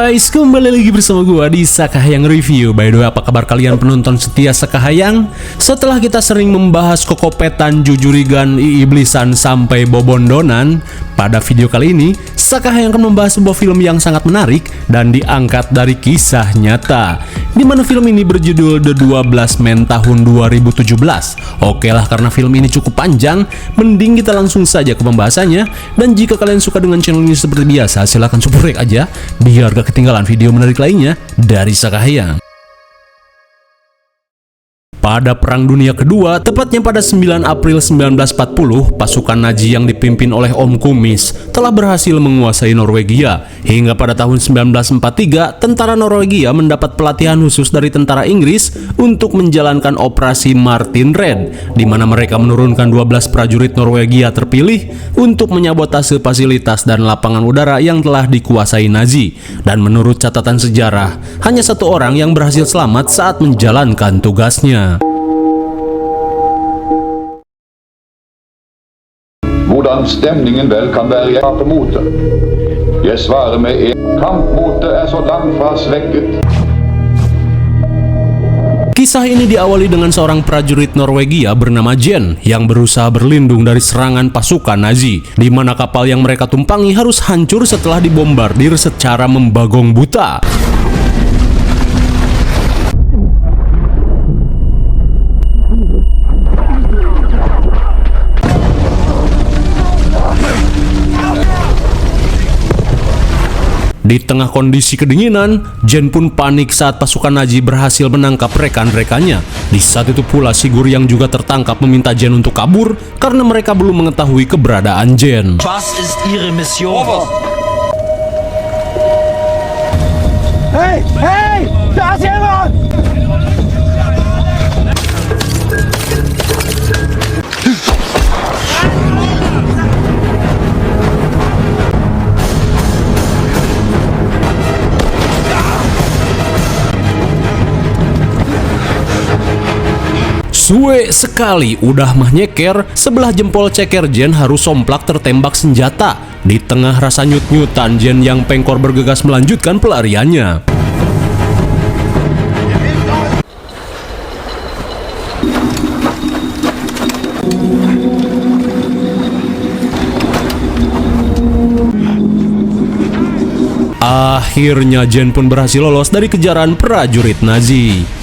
guys, kembali lagi bersama gua di Sakahayang Review. By the way, apa kabar kalian penonton setia Sakahayang? Setelah kita sering membahas kokopetan, jujurigan, iiblisan, sampai bobondonan, pada video kali ini Sakahayang akan membahas sebuah film yang sangat menarik dan diangkat dari kisah nyata, di mana film ini berjudul The 12 Men tahun 2017. Oke lah, karena film ini cukup panjang, mending kita langsung saja ke pembahasannya. Dan jika kalian suka dengan channel ini seperti biasa, silahkan support aja biar gak ketinggalan video menarik lainnya dari Sakahayang. Pada Perang Dunia Kedua, tepatnya pada 9 April 1940, pasukan Nazi yang dipimpin oleh Om Kumis telah berhasil menguasai Norwegia. Hingga pada tahun 1943, tentara Norwegia mendapat pelatihan khusus dari tentara Inggris untuk menjalankan operasi Martin Red, di mana mereka menurunkan 12 prajurit Norwegia terpilih untuk menyabotase fasilitas dan lapangan udara yang telah dikuasai Nazi. Dan menurut catatan sejarah, hanya satu orang yang berhasil selamat saat menjalankan tugasnya. Hvordan stämningen väl kan värja på motor. Jag svarar med en kampmotor är så langfarsväcket. Kisah ini diawali dengan seorang prajurit Norwegia bernama Jen yang berusaha berlindung dari serangan pasukan Nazi, di mana kapal yang mereka tumpangi harus hancur setelah dibombardir secara membagong buta. Di tengah kondisi kedinginan, Jen pun panik saat pasukan Nazi berhasil menangkap rekan-rekannya. Di saat itu pula Sigurd yang juga tertangkap meminta Jen untuk kabur karena mereka belum mengetahui keberadaan Jen. Was ist Ihre Mission? Hey, hey, da ist jemand! Suwe sekali, udah mah nyeker, sebelah jempol ceker Jen harus somplak tertembak senjata. Di tengah rasa nyut-nyutan, Jen yang pengkor bergegas melanjutkan pelariannya. Akhirnya Jen pun berhasil lolos dari kejaran prajurit Nazi.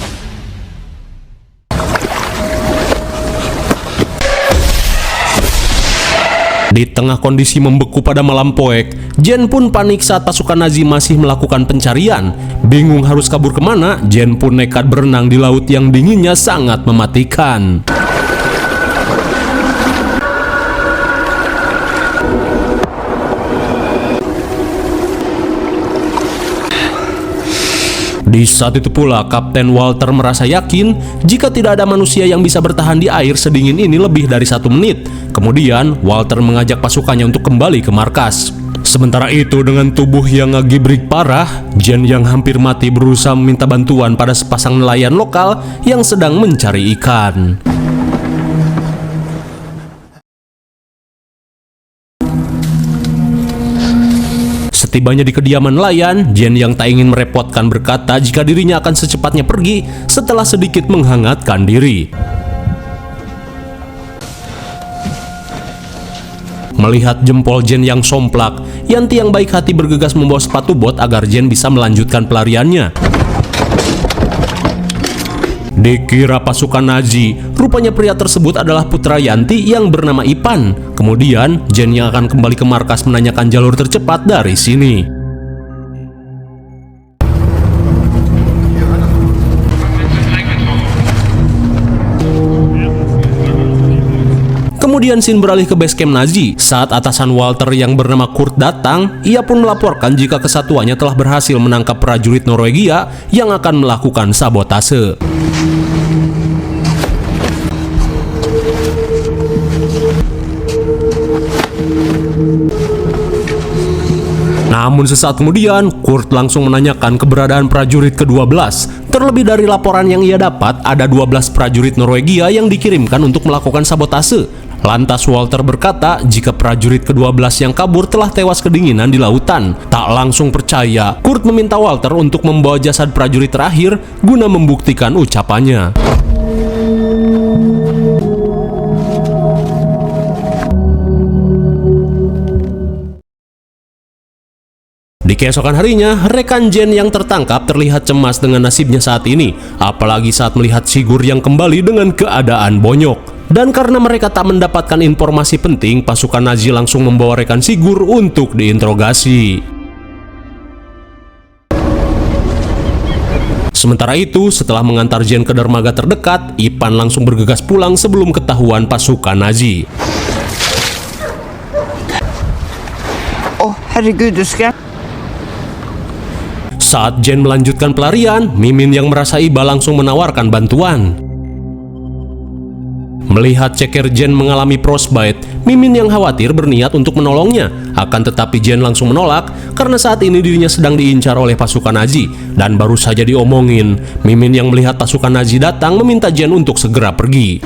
Di tengah kondisi membeku pada malam poek, Jen pun panik saat pasukan Nazi masih melakukan pencarian. Bingung harus kabur kemana, Jen pun nekat berenang di laut yang dinginnya sangat mematikan. Di saat itu pula, Kapten Walter merasa yakin jika tidak ada manusia yang bisa bertahan di air sedingin ini lebih dari 1 menit. Kemudian, Walter mengajak pasukannya untuk kembali ke markas. Sementara itu, dengan tubuh yang ngegibrik parah, Jen yang hampir mati berusaha meminta bantuan pada sepasang nelayan lokal yang sedang mencari ikan. Setibanya di kediaman nelayan, Jen yang tak ingin merepotkan berkata jika dirinya akan secepatnya pergi setelah sedikit menghangatkan diri. Melihat jempol Jen yang somplak, Yanti yang baik hati bergegas membawa sepatu bot agar Jen bisa melanjutkan pelariannya. Dikira pasukan Nazi, rupanya pria tersebut adalah putra Yanti yang bernama Ipan. Kemudian, Jen yang akan kembali ke markas menanyakan jalur tercepat dari sini. Kemudian scene beralih ke base camp Nazi. Saat atasan Walter yang bernama Kurt datang, ia pun melaporkan jika kesatuannya telah berhasil menangkap prajurit Norwegia yang akan melakukan sabotase. Namun sesaat kemudian, Kurt langsung menanyakan keberadaan prajurit ke-12. Terlebih dari laporan yang ia dapat, ada 12 prajurit Norwegia yang dikirimkan untuk melakukan sabotase. Lantas Walter berkata jika prajurit ke-12 yang kabur telah tewas kedinginan di lautan. Tak langsung percaya, Kurt meminta Walter untuk membawa jasad prajurit terakhir guna membuktikan ucapannya. Di keesokan harinya, rekan Jen yang tertangkap terlihat cemas dengan nasibnya saat ini, apalagi saat melihat Sigurd yang kembali dengan keadaan bonyok. Dan karena mereka tak mendapatkan informasi penting, pasukan Nazi langsung membawa rekan Sigurd untuk diinterogasi. Sementara itu, setelah mengantar Jen ke dermaga terdekat, Ivan langsung bergegas pulang sebelum ketahuan pasukan Nazi. Åh, herregud, du ska... Saat Jen melanjutkan pelarian, Mimin yang merasa iba langsung menawarkan bantuan. Melihat ceker Jen mengalami frostbite, Mimin yang khawatir berniat untuk menolongnya. Akan tetapi Jen langsung menolak karena saat ini dirinya sedang diincar oleh pasukan Nazi. Dan baru saja diomongin, Mimin yang melihat pasukan Nazi datang meminta Jen untuk segera pergi.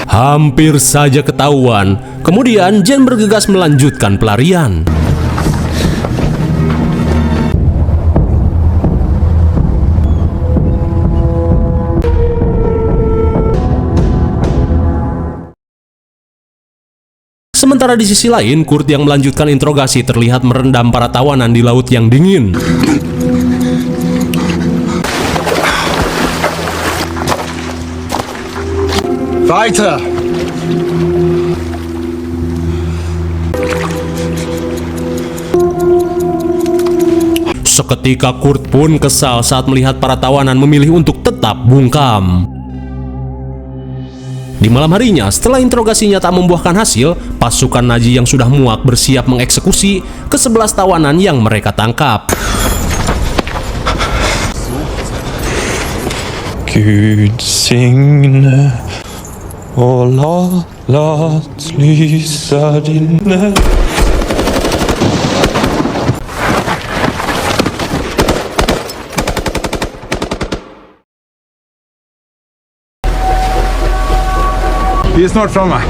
Hampir saja ketahuan. Kemudian Jen bergegas melanjutkan pelarian. Sementara di sisi lain, Kurt yang melanjutkan interogasi terlihat merendam para tawanan di laut yang dingin. Weiter! Seketika Kurt pun kesal saat melihat para tawanan memilih untuk tetap bungkam. Di malam harinya, setelah interogasinya tak membuahkan hasil, pasukan Nazi yang sudah muak bersiap mengeksekusi ke-11 tawanan yang mereka tangkap. Gud signe och låt lysa dina. Vi är snart framme.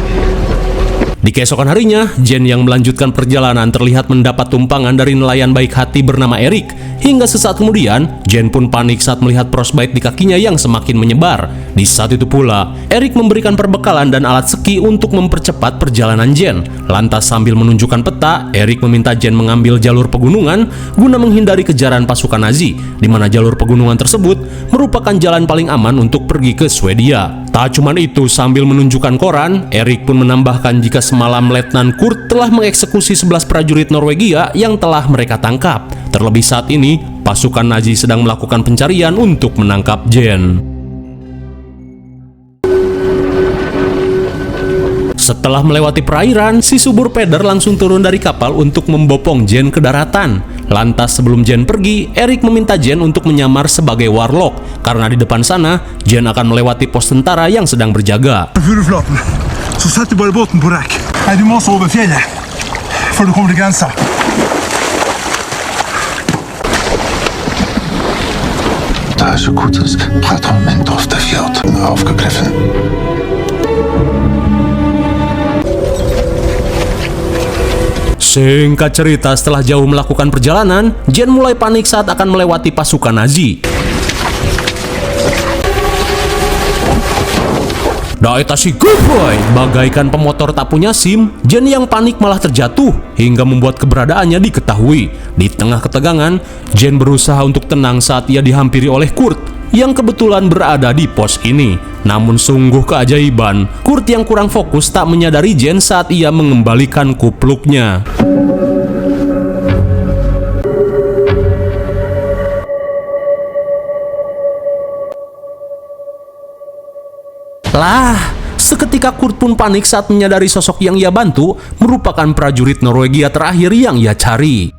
Di keesokan harinya, Jen yang melanjutkan perjalanan terlihat mendapat tumpangan dari nelayan baik hati bernama Erik. Hingga sesaat kemudian, Jen pun panik saat melihat frostbite di kakinya yang semakin menyebar. Di saat itu pula, Erik memberikan perbekalan dan alat ski untuk mempercepat perjalanan Jen. Lantas sambil menunjukkan peta, Erik meminta Jen mengambil jalur pegunungan guna menghindari kejaran pasukan Nazi, di mana jalur pegunungan tersebut merupakan jalan paling aman untuk pergi ke Swedia. Tak cuma itu, sambil menunjukkan koran, Erik pun menambahkan jika semalam Letnan Kurt telah mengeksekusi 11 prajurit Norwegia yang telah mereka tangkap. Terlebih saat ini, pasukan Nazi sedang melakukan pencarian untuk menangkap Jen. Setelah melewati perairan, si subur Peder langsung turun dari kapal untuk membopong Jen ke daratan. Lantas sebelum Jen pergi, Erik meminta Jen untuk menyamar sebagai warlock, karena di depan sana, Jen akan melewati pos tentara yang sedang berjaga. Furuflaten. Så sätt du bara båten på räck. Nej, du måste över fjället. För du kommer till gränsen. Da is een goed appartement of de fjord afgegriffen. Singkat cerita, setelah jauh melakukan perjalanan, Jen mulai panik saat akan melewati pasukan Nazi. Daetasi Goodboy, bagaikan pemotor tak punya SIM, Jen yang panik malah terjatuh hingga membuat keberadaannya diketahui. Di tengah ketegangan, Jen berusaha untuk tenang saat ia dihampiri oleh Kurt yang kebetulan berada di pos ini. Namun sungguh keajaiban, Kurt yang kurang fokus tak menyadari Jen saat ia mengembalikan kupluknya. Lah, seketika Kurt pun panik saat menyadari sosok yang ia bantu merupakan prajurit Norwegia terakhir yang ia cari.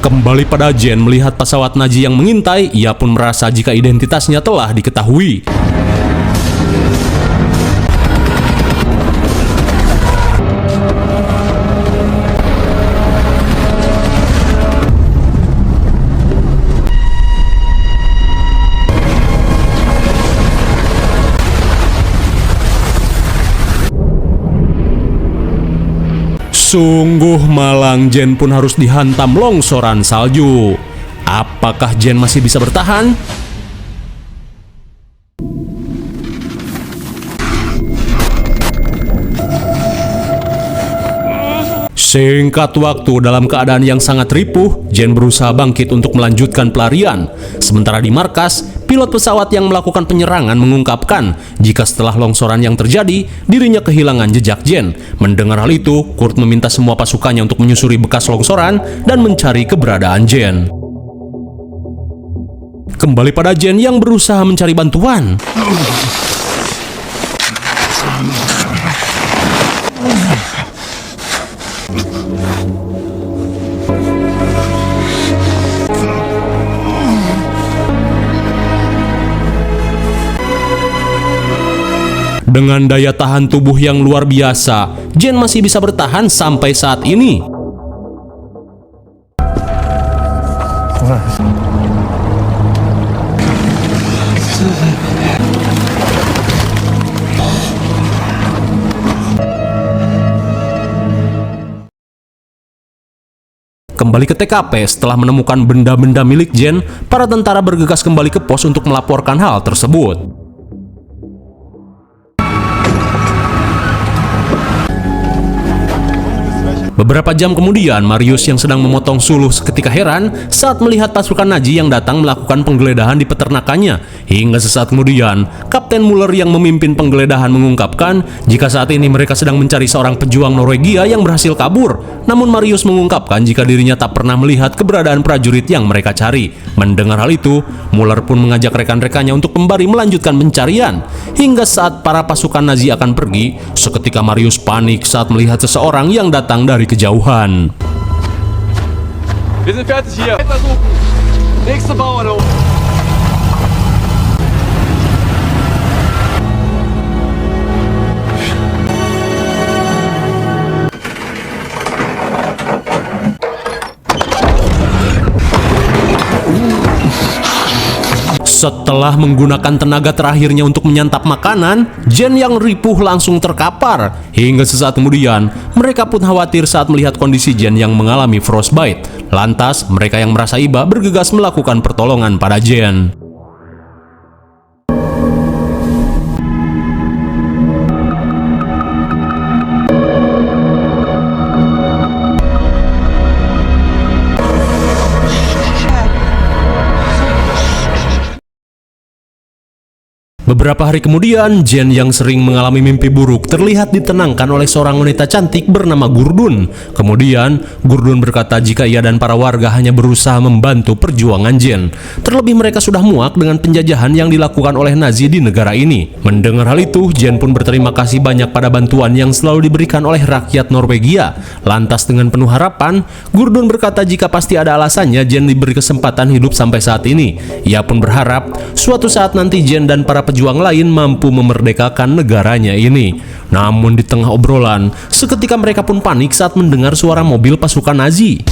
Kembali pada Jen melihat pesawat Nazi yang mengintai, ia pun merasa jika identitasnya telah diketahui. Sungguh malang, Jen pun harus dihantam longsoran salju. Apakah Jen masih bisa bertahan? Singkat waktu, dalam keadaan yang sangat ripuh, Jen berusaha bangkit untuk melanjutkan pelarian. Sementara di markas, pilot pesawat yang melakukan penyerangan mengungkapkan jika setelah longsoran yang terjadi, dirinya kehilangan jejak Jen. Mendengar hal itu, Kurt meminta semua pasukannya untuk menyusuri bekas longsoran dan mencari keberadaan Jen. Kembali pada Jen yang berusaha mencari bantuan. Dengan daya tahan tubuh yang luar biasa, Jen masih bisa bertahan sampai saat ini. Kembali ke TKP, setelah menemukan benda-benda milik Jen, para tentara bergegas kembali ke pos untuk melaporkan hal tersebut. Beberapa jam kemudian, Marius yang sedang memotong suluh seketika heran saat melihat pasukan Nazi yang datang melakukan penggeledahan di peternakannya. Hingga sesaat kemudian, Kapten Muller yang memimpin penggeledahan mengungkapkan jika saat ini mereka sedang mencari seorang pejuang Norwegia yang berhasil kabur. Namun Marius mengungkapkan jika dirinya tak pernah melihat keberadaan prajurit yang mereka cari. Mendengar hal itu, Muller pun mengajak rekan-rekannya untuk kembali melanjutkan pencarian. Hingga saat para pasukan Nazi akan pergi, seketika Marius panik saat melihat seseorang yang datang dari kejauhan. Wir sind fertig hier. Versuchen. Nächste Bauernhof. Setelah menggunakan tenaga terakhirnya untuk menyantap makanan, Jen yang ripuh langsung terkapar. Hingga sesaat kemudian, mereka pun khawatir saat melihat kondisi Jen yang mengalami frostbite. Lantas, mereka yang merasa iba bergegas melakukan pertolongan pada Jen. Beberapa hari kemudian, Jen yang sering mengalami mimpi buruk terlihat ditenangkan oleh seorang wanita cantik bernama Gurdun. Kemudian, Gurdun berkata jika ia dan para warga hanya berusaha membantu perjuangan Jen. Terlebih mereka sudah muak dengan penjajahan yang dilakukan oleh Nazi di negara ini. Mendengar hal itu, Jen pun berterima kasih banyak pada bantuan yang selalu diberikan oleh rakyat Norwegia. Lantas dengan penuh harapan, Gurdun berkata jika pasti ada alasannya Jen diberi kesempatan hidup sampai saat ini. Ia pun berharap suatu saat nanti Jen dan para pejuang lain mampu memerdekakan negaranya ini. Namun di tengah obrolan, seketika mereka pun panik saat mendengar suara mobil pasukan Nazi.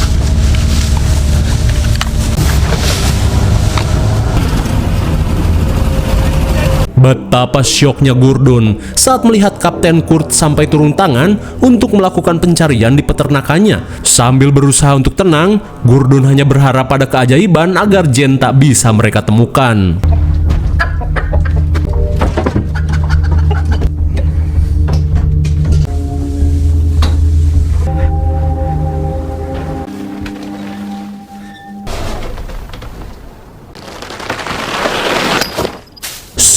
Betapa syoknya Gurdun saat melihat Kapten Kurt sampai turun tangan untuk melakukan pencarian di peternakannya. Sambil berusaha untuk tenang, Gurdun hanya berharap pada keajaiban agar Jen tak bisa mereka temukan.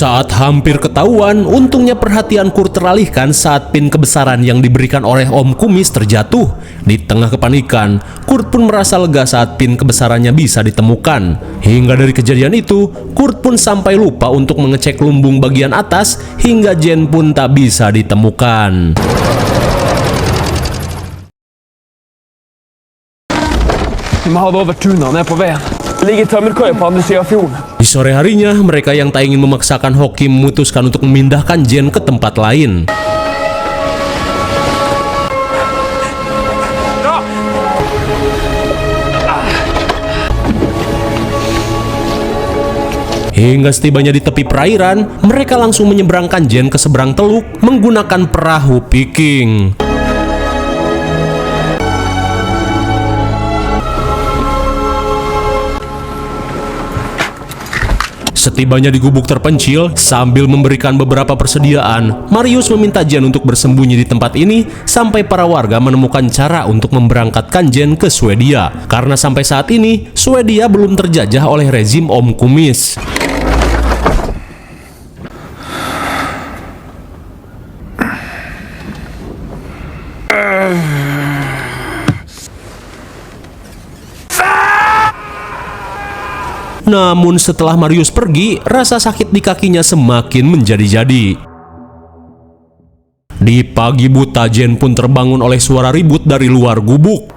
Saat hampir ketahuan, untungnya perhatian Kurt teralihkan saat pin kebesaran yang diberikan oleh Om Kumis terjatuh. Di tengah kepanikan, Kurt pun merasa lega saat pin kebesarannya bisa ditemukan. Hingga dari kejadian itu, Kurt pun sampai lupa untuk mengecek lumbung bagian atas hingga Jen pun tak bisa ditemukan. Vi må ha det over tunnene ned på veien. Det ligger tømmerkøye på andre siden av fjorden. Di sore harinya, mereka yang tak ingin memaksakan Hoki memutuskan untuk memindahkan Jen ke tempat lain. Hingga setibanya di tepi perairan, mereka langsung menyeberangkan Jen ke seberang teluk menggunakan perahu Viking. Setibanya di gubuk terpencil, sambil memberikan beberapa persediaan, Marius meminta Jen untuk bersembunyi di tempat ini sampai para warga menemukan cara untuk memberangkatkan Jen ke Swedia. Karena sampai saat ini, Swedia belum terjajah oleh rezim Om Kumis. Namun setelah Marius pergi, rasa sakit di kakinya semakin menjadi-jadi. Di pagi buta, Jen pun terbangun oleh suara ribut dari luar gubuk.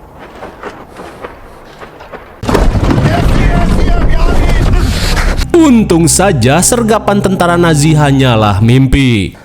Untung saja sergapan tentara Nazi hanyalah mimpi.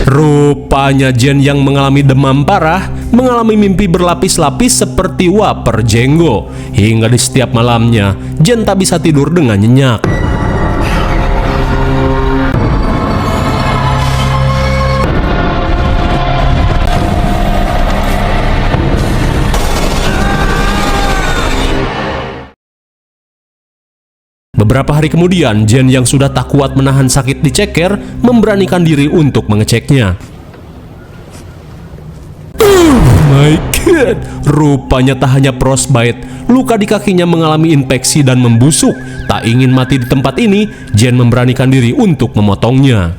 Rupanya Jen yang mengalami demam parah mengalami mimpi berlapis-lapis seperti wafer jenggo. Hingga di setiap malamnya, Jen tak bisa tidur dengan nyenyak. Beberapa hari kemudian, Jen yang sudah tak kuat menahan sakit di ceker memberanikan diri untuk mengeceknya. Oh my god, rupanya tak hanya frostbite, luka di kakinya mengalami infeksi dan membusuk. Tak ingin mati di tempat ini, Jen memberanikan diri untuk memotongnya.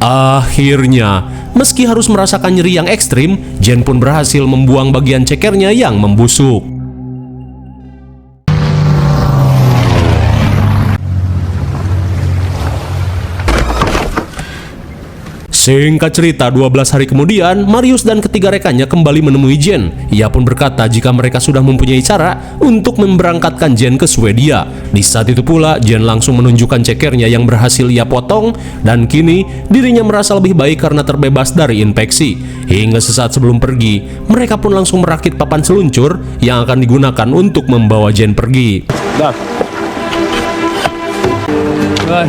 Akhirnya, meski harus merasakan nyeri yang ekstrim, Jen pun berhasil membuang bagian cekernya yang membusuk. Singkat cerita, 12 hari kemudian, Marius dan ketiga rekannya kembali menemui Jen. Ia pun berkata jika mereka sudah mempunyai cara untuk memberangkatkan Jen ke Swedia. Di saat itu pula, Jen langsung menunjukkan cekernya yang berhasil ia potong, dan kini dirinya merasa lebih baik karena terbebas dari infeksi. Hingga sesaat sebelum pergi, mereka pun langsung merakit papan seluncur yang akan digunakan untuk membawa Jen pergi. Där. Där.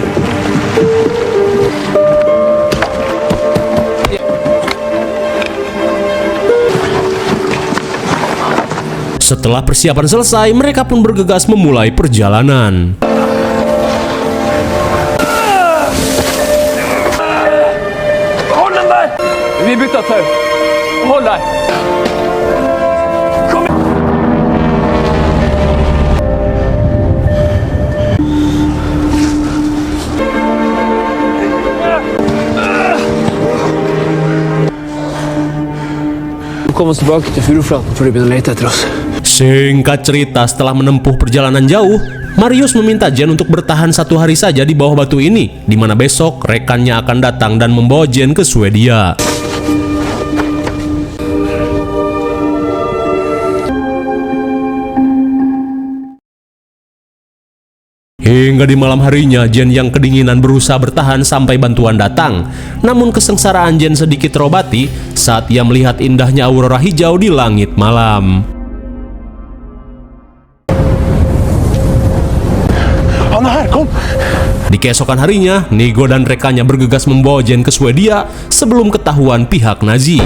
Setelah persiapan selesai, mereka pun bergegas memulai perjalanan. Håll den där! Vi byter tur. Håll där. Kom igen. Du kommer tillbaka till Furuflaten för att börja leta efter oss. Singkat cerita, setelah menempuh perjalanan jauh, Marius meminta Jen untuk bertahan 1 hari saja di bawah batu ini, di mana besok rekannya akan datang dan membawa Jen ke Swedia. Hingga di malam harinya, Jen yang kedinginan berusaha bertahan sampai bantuan datang. Namun kesengsaraan Jen sedikit terobati saat ia melihat indahnya aurora hijau di langit malam. Di keesokan harinya, Nigo dan rekannya bergegas membawa Jen ke Swedia sebelum ketahuan pihak Nazi.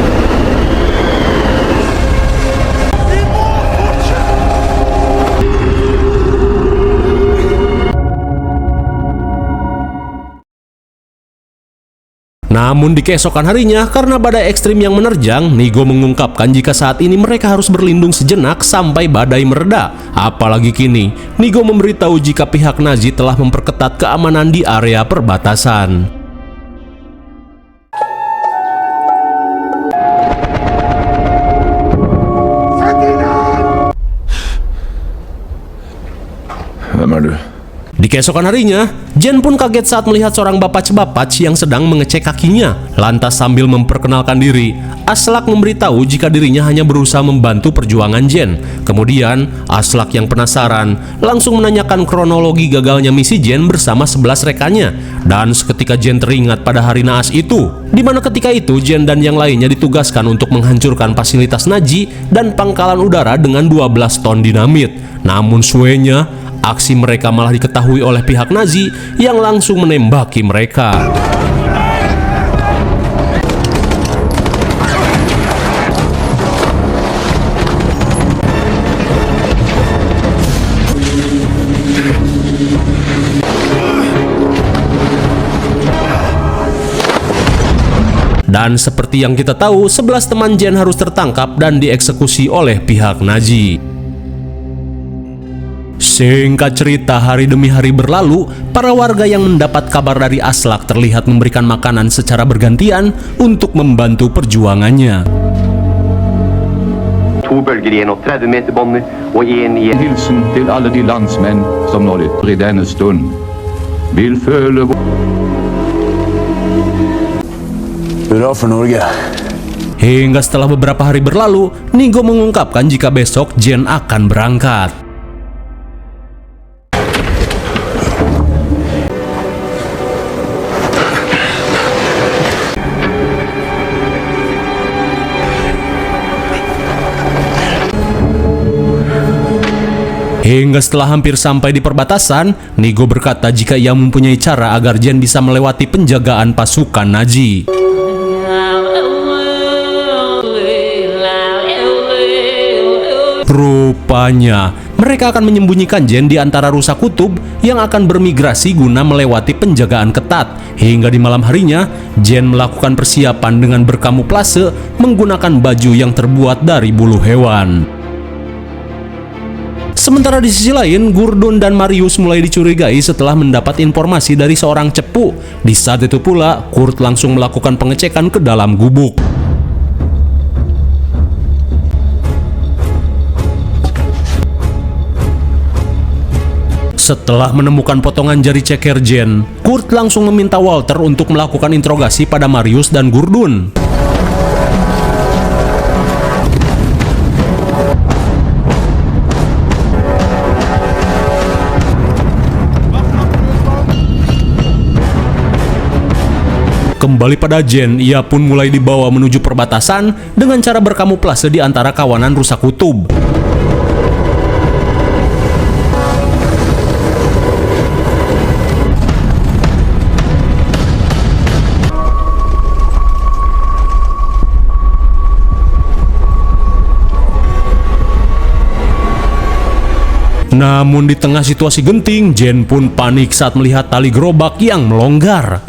Namun di keesokan harinya, karena badai ekstrim yang menerjang, Nigo mengungkapkan jika saat ini mereka harus berlindung sejenak sampai badai mereda. Apalagi kini, Nigo memberitahu jika pihak Nazi telah memperketat keamanan di area perbatasan. Vem är du? Di keesokan harinya, Jen pun kaget saat melihat seorang bapac-bapac yang sedang mengecek kakinya. Lantas sambil memperkenalkan diri, Aslak memberitahu jika dirinya hanya berusaha membantu perjuangan Jen. Kemudian, Aslak yang penasaran langsung menanyakan kronologi gagalnya misi Jen bersama 11 rekannya. Dan seketika Jen teringat pada hari naas itu, di mana ketika itu Jen dan yang lainnya ditugaskan untuk menghancurkan fasilitas Nazi dan pangkalan udara dengan 12 ton dinamit. Namun suenya, aksi mereka malah diketahui oleh pihak Nazi yang langsung menembaki mereka. Dan seperti yang kita tahu, 11 teman Jen harus tertangkap dan dieksekusi oleh pihak Nazi. Singkat cerita, hari demi hari berlalu, para warga yang mendapat kabar dari Aslak terlihat memberikan makanan secara bergantian untuk membantu perjuangannya. Hilsen til alle de landsmenn som nå lytter i denne stund vil føle Bra for Norge. Hingga setelah beberapa hari berlalu, Nigo mengungkapkan jika besok Jen akan berangkat. Hingga setelah hampir sampai di perbatasan, Nigo berkata jika ia mempunyai cara agar Jen bisa melewati penjagaan pasukan Nazi. Rupanya, mereka akan menyembunyikan Jen di antara rusa kutub yang akan bermigrasi guna melewati penjagaan ketat. Hingga di malam harinya, Jen melakukan persiapan dengan berkamuflase menggunakan baju yang terbuat dari bulu hewan. Sementara di sisi lain, Gurdun dan Marius mulai dicurigai setelah mendapat informasi dari seorang cepu. Di saat itu pula, Kurt langsung melakukan pengecekan ke dalam gubuk. Setelah menemukan potongan jari ceker Jen, Kurt langsung meminta Walter untuk melakukan interogasi pada Marius dan Gurdun. Kembali pada Jen, ia pun mulai dibawa menuju perbatasan dengan cara berkamuflase di antara kawanan rusa kutub. Namun di tengah situasi genting, Jen pun panik saat melihat tali gerobak yang melonggar.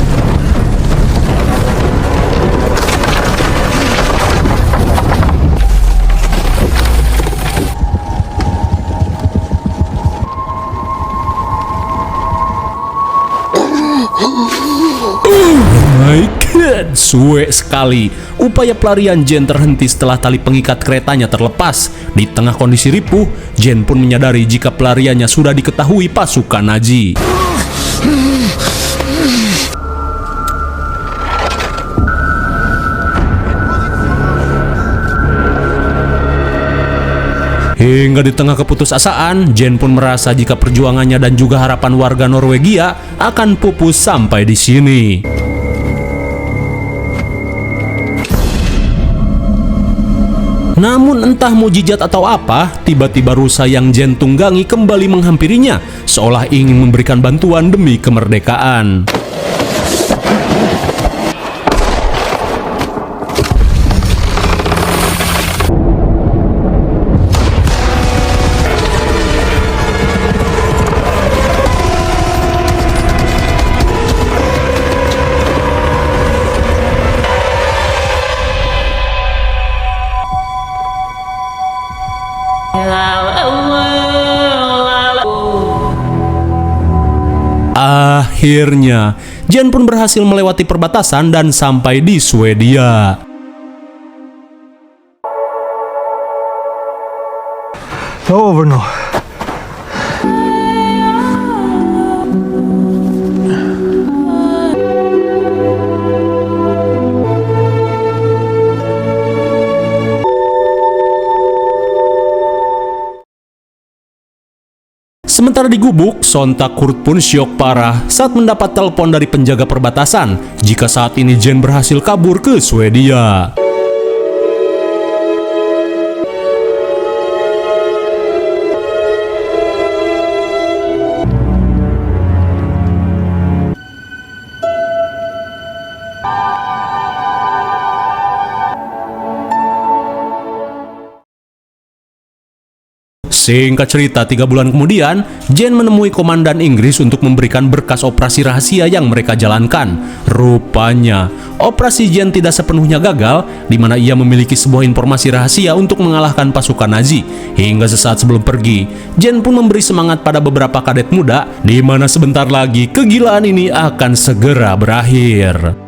My God, suwe sekali. Upaya pelarian Jen terhenti setelah tali pengikat keretanya terlepas. Di tengah kondisi ripuh, Jen pun menyadari jika pelariannya sudah diketahui pasukan Nazi. Hingga di tengah keputusasaan, Jen pun merasa jika perjuangannya dan juga harapan warga Norwegia akan pupus sampai di sini. Namun entah mujizat atau apa, tiba-tiba rusa yang Jen tunggangi kembali menghampirinya, seolah ingin memberikan bantuan demi kemerdekaan. Akhirnya, Jen pun berhasil melewati perbatasan dan sampai di Swedia. Det er over nå. Sementara di gubuk, sontak Kurt pun syok parah saat mendapat telepon dari penjaga perbatasan jika saat ini Jen berhasil kabur ke Swedia. Singkat cerita, 3 bulan kemudian, Jen menemui komandan Inggris untuk memberikan berkas operasi rahasia yang mereka jalankan. Rupanya, operasi Jen tidak sepenuhnya gagal, di mana ia memiliki sebuah informasi rahasia untuk mengalahkan pasukan Nazi. Hingga sesaat sebelum pergi, Jen pun memberi semangat pada beberapa kadet muda, di mana sebentar lagi kegilaan ini akan segera berakhir.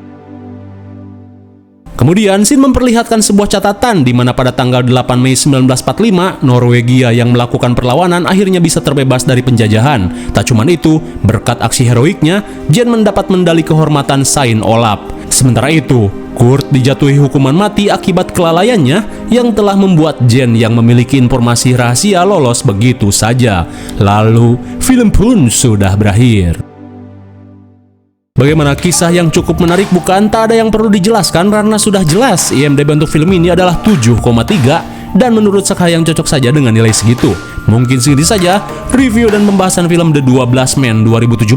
Kemudian, scene memperlihatkan sebuah catatan di mana pada tanggal 8 Mei 1945, Norwegia yang melakukan perlawanan akhirnya bisa terbebas dari penjajahan. Tak cuma itu, berkat aksi heroiknya, Jen mendapat medali kehormatan Saint Olaf. Sementara itu, Kurt dijatuhi hukuman mati akibat kelalaiannya yang telah membuat Jen yang memiliki informasi rahasia lolos begitu saja. Lalu, film pun sudah berakhir. Bagaimana kisah yang cukup menarik bukan? Tak ada yang perlu dijelaskan karena sudah jelas IMDb untuk film ini adalah 7,3 dan menurut Sekhayang cocok saja dengan nilai segitu. Mungkin segini saja review dan pembahasan film The 12 Men 2017.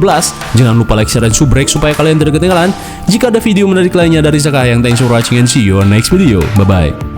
Jangan lupa like, share, dan subrek supaya kalian tidak ketinggalan jika ada video menarik lainnya dari Sekhayang. Thanks for watching and see you on next video. Bye-bye.